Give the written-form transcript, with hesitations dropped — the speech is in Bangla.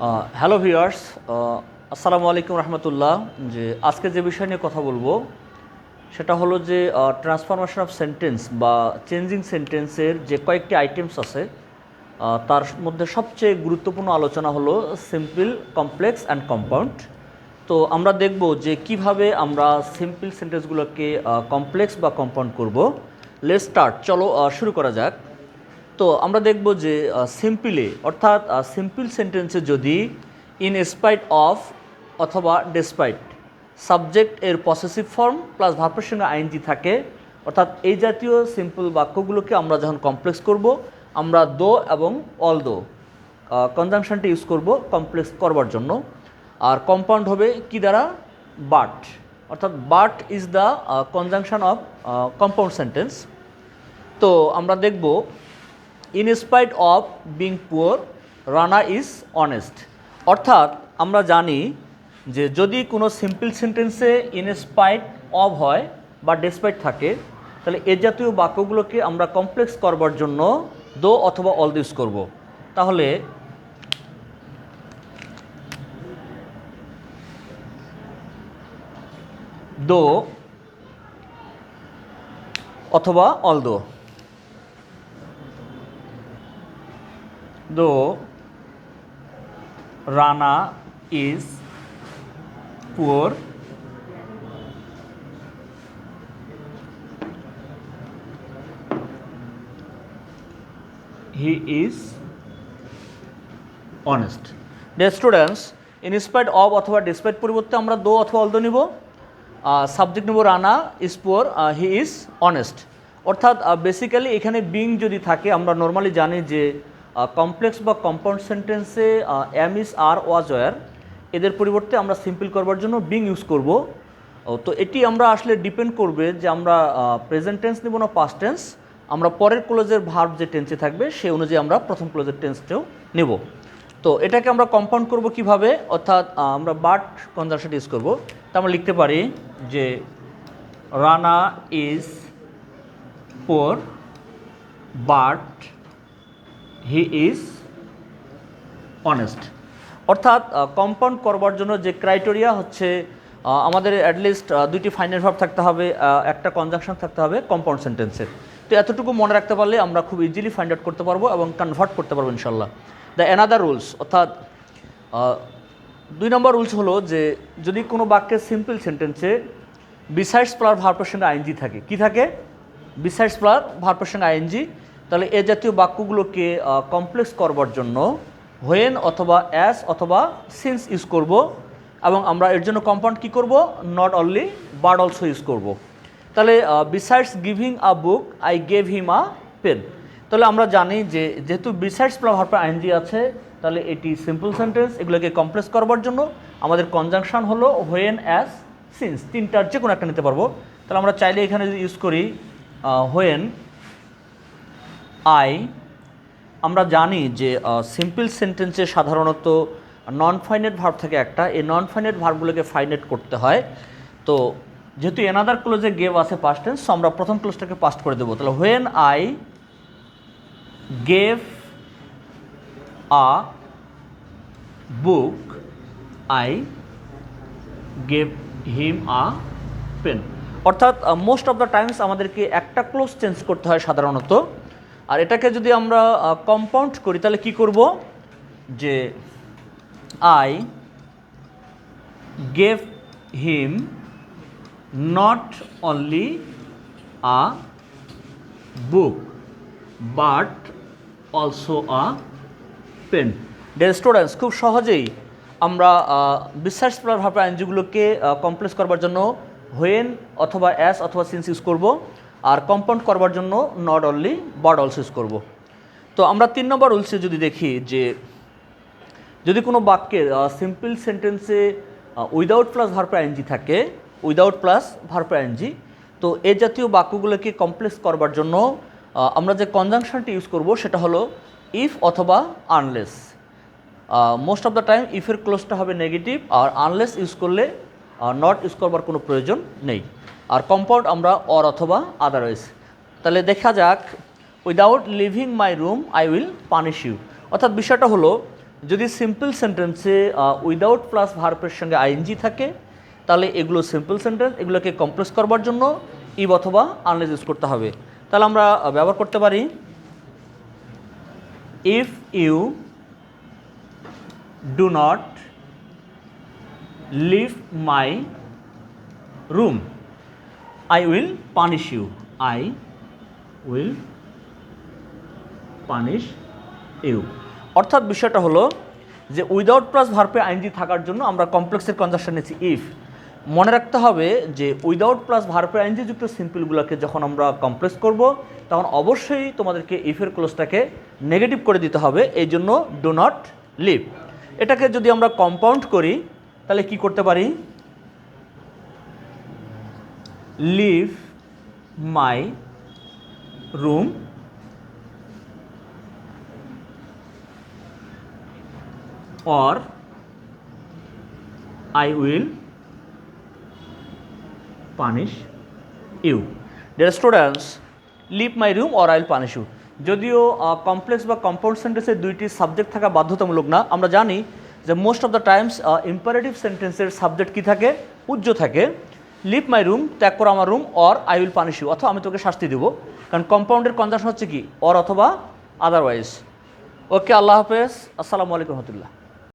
হ্যালো ভিউয়ার্স, আসসালামু আলাইকুম রহমতুল্লাহ। যে আজকে যে বিষয় নিয়ে কথা বলবো সেটা হলো যে ট্রান্সফরমেশন অফ সেন্টেন্স বা চেঞ্জিং সেন্টেন্সের যে কয়েকটি আইটেমস আছে তার মধ্যে সবচেয়ে গুরুত্বপূর্ণ আলোচনা হলো সিম্পল, কমপ্লেক্স অ্যান্ড কম্পাউন্ড। তো আমরা দেখব যে কিভাবে আমরা সিম্পল সেন্টেন্সগুলোকে কমপ্লেক্স বা কম্পাউন্ড করব। লেটস স্টার্ট, চলো শুরু করা যাক। তো আমরা দেখব যে সিম্পলে অর্থাৎ সিম্পল সেন্টেন্সে যদি ইন স্পাইট অফ অথবা ডেসপাইট সাবজেক্ট এর পসেসিভ ফর্ম প্লাস ভার্বের সঙ্গে আইএনজি থাকে, অর্থাৎ এই জাতীয় সিম্পল বাক্যগুলোকে আমরা যখন কমপ্লেক্স করব আমরা দো এবং অল দো কনজাংশনটি ইউজ করব কমপ্লেক্স করবার জন্য। আর কম্পাউন্ড হবে কি দ্বারা? বাট, অর্থাৎ but is the conjunction of compound sentence. তো আমরা দেখব in spite of being poor Rana is honest. অর্থাৎ আমরা জানি যে যদি কোনো সিম্পল সেন্টেন্সে ইন স্পাইট অফ হয় বা ডেসপাইট থাকে, তাহলে এ জাতীয় বাক্যগুলোকে আমরা কমপ্লেক্স করবার জন্য দো অথবা অল ইউজ করব। তাহলে দো অথবা অল দো, দো Rana is poor, he is honest. Dear students, in spite of অথবা ডিসপাইট পরিবর্তে আমরা দো অথবা অল দো নিব। সাবজেক্ট নেব Rana is poor, he is honest. অর্থাৎ বেসিক্যালি এখানে বিং যদি থাকে, আমরা নর্মালি জানি যে কমপ্লেক্স বা কম্পাউন্ড সেন্টেন্সে am is, are, was, were এদের পরিবর্তে আমরা সিম্পল করবার জন্য বিং ইউজ করব। তো এটি আমরা আসলে ডিপেন্ড করবে যে আমরা প্রেজেন্ট টেন্স নেব না পাস্ট টেন্স। আমরা পরের ক্লোজের ভার্ব যে টেন্সে থাকবে সেই অনুযায়ী আমরা প্রথম ক্লোজের টেন্সটাও নেব। তো এটাকে আমরা কম্পাউন্ড করব কিভাবে? অর্থাৎ আমরা বাট কনজাংশন ইউজ করব। তা আমরা লিখতে পারি যে Rana is poor but he is honest. অর্থাৎ কম্পাউন্ড করবার জন্য যে ক্রাইটেরিয়া হচ্ছে আমাদের অ্যাটলিস্ট দুইটি ফাইনাল ভার্ব থাকতে হবে, একটা কনজাংশন থাকতে হবে কম্পাউন্ড সেন্টেন্সের। তো এতটুকু মনে রাখতে পারলে আমরা খুব ইজিলি ফাইন্ড আউট করতে পারবো এবং কনভার্ট করতে পারবো ইনশাল্লাহ। দ্য অ্যানাদার রুলস, অর্থাৎ 2 নম্বর রুলস হলো যে যদি কোনো বাক্যের সিম্পল সেন্টেন্সে বিসাইডস প্লাস ভার্বের সঙ্গে আইএনজি থাকে, কি থাকে? বিসাইডস প্লাস ভার্বের সঙ্গে আইএনজি, তাহলে এ জাতীয় বাক্যগুলোকে কমপ্লেক্স করবার জন্য হোয়েন অথবা অ্যাস অথবা সিন্স ইউজ করব। এবং আমরা এর জন্য কম্পাউন্ড কী করব? Not only but also use করব। তাহলে besides giving a book I gave him a pen. তাহলে আমরা জানি যে যেহেতু বিসাইডস প্লাস ভার্বের আইএনজি আছে, তাহলে এটি সিম্পল সেন্টেন্স। এগুলোকে কমপ্লেক্স করবার জন্য আমাদের কনজাংশন হলো হোয়েন, অ্যাস, সিন্স, তিনটার যে কোনো একটা নিতে পারবো। তাহলে আমরা চাইলে এখানে যদি ইউজ করি হোয়েন আই, আমরা জানি যে সিম্পল সেন্টেন্সে সাধারণত নন ফাইনাইট ভার্ব থাকে একটা, এই নন ফাইনাইট ভার্বগুলোকে ফাইনাইট করতে হয়। তো যেহেতু এনাদার ক্লোজে গেভ আছে পাস্ট টেন্স, সো আমরা প্রথম ক্লোজটাকে পাস্ট করে দেবো। তাহলে when I gave a book I gave him a pen. অর্থাৎ মোস্ট অফ দ্য টাইমস আমাদেরকে একটা ক্লোজ চেঞ্জ করতে হয় সাধারণত। আর এটাকে যদি আমরা কম্পাউন্ড করি তাহলে কি করব? যে I gave him not only a book but also a pen. Dear students, খুব সহজেই আমরা বিশ্বাস প্লাস ভার্ব আইএনজিগুলোকে কমপ্লেক্স করবার জন্য হোয়েন অথবা অ্যাস অথবা সিন্স ইউজ করব, আর কম্পাউন্ড করবার জন্য not only but also use করব। তো আমরা 3 নম্বর রুলসে যদি দেখি যে যদি কোনো বাক্যের সিম্পল সেন্টেন্সে উইদাউট প্লাস ভার্ব আইএনজি থাকে, উইদাউট প্লাস ভার্ব আইএনজি, তো এই জাতীয় বাক্যগুলোকে কমপ্লেক্স করবার জন্য আমরা যে কনজাংশনটি ইউজ করব সেটা হলো ইফ অথবা unless. Most of the time ইফের ক্লোজটা হবে নেগেটিভ, আর আনলেস ইউজ করলে নট ইউজ করবার কোনো প্রয়োজন নেই। আর কম্পাউন্ড আমরা অর অথবা আদারওয়াইজ। তাহলে দেখা যাক without leaving my room I will punish you. অর্থাৎ বিষয়টা হলো যদি সিম্পল সেন্টেন্সে উইদাউট প্লাস ভার্বের সঙ্গে আইএনজি থাকে তাহলে এগুলো সিম্পল সেন্টেন্স, এগুলোকে কমপ্লেক্স করবার জন্য ইভ অথবা আনলেস ইউজ করতে হবে। তাহলে আমরা ব্যবহার করতে পারি if you do not leave my room I will punish you, I will punish you. অর্থাৎ বিষয়টা হলো যে উইদাউট প্লাস ভার্বে আইএনজি থাকার জন্য আমরা কমপ্লেক্সের কনজাকশন নিচ্ছি ইফ। মনে রাখতে হবে যে উইদাউট প্লাস ভার্বে আইএনজি যুক্ত সিম্পলগুলোকে যখন আমরা কমপ্লেক্স করব তখন অবশ্যই তোমাদেরকে ইফের ক্লোজটাকে নেগেটিভ করে দিতে হবে, এই জন্য ডু নট লিভ। এটাকে যদি আমরা কম্পাউন্ড করি তাহলে কি করতে পারি, leave my room or I will punish you. Dear students, leave my room or I will punish you. যদিও কমপ্লেক্স বা কম্পাউন্ড সেন্টেন্সের দুইটি সাবজেক্ট থাকা বাধ্যতামূলক না, আমরা জানি যে most of the times imperative সেন্টেন্সের সাবজেক্ট কী থাকে, উজ্জ্ব থাকে। লিভ মাই রুম, ত্যাগ করো আমার রুম, or I will punish you, অথবা আমি তোকে শাস্তি দেবো। কারণ কম্পাউন্ডের কনজাকশন হচ্ছে কি, অর অথবা আদারওয়াইজ। ওকে, আল্লাহ হাফেজ, আসসালামু আলাইকুম রহমতুল্লাহ।